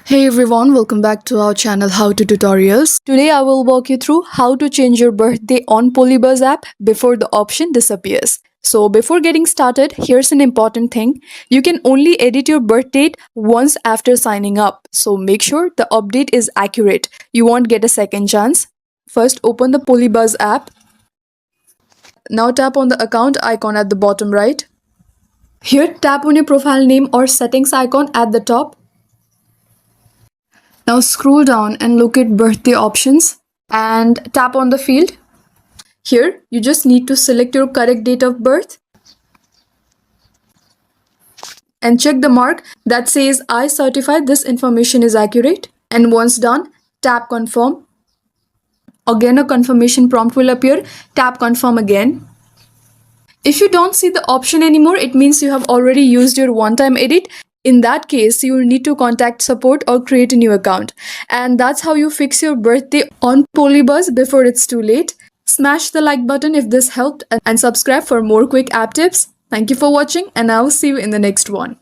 Hey everyone, welcome back to our channel How to Tutorials. Today I will walk you through how to change your birthday on PolyBuzz app before the option disappears. So before getting started, here's an important thing. You can only edit your birth date once after signing up. So make sure the update is accurate. You won't get a second chance. First, open the PolyBuzz app. Now tap on the account icon at the bottom right. Here, tap on your profile name or settings icon at the top. Now scroll down and look at birthday options and tap on the field. Here, you just need to select your correct date of birth and check the mark that says I certify this information is accurate. And once done, tap confirm. Again, a confirmation prompt will appear. Tap confirm again. If you don't see the option anymore, it means you have already used your one-time edit. In that case, you will need to contact support or create a new account. And that's how you fix your birthday on PolyBuzz before it's too late. Smash the like button if this helped and subscribe for more quick app tips. Thank you for watching and I'll see you in the next one.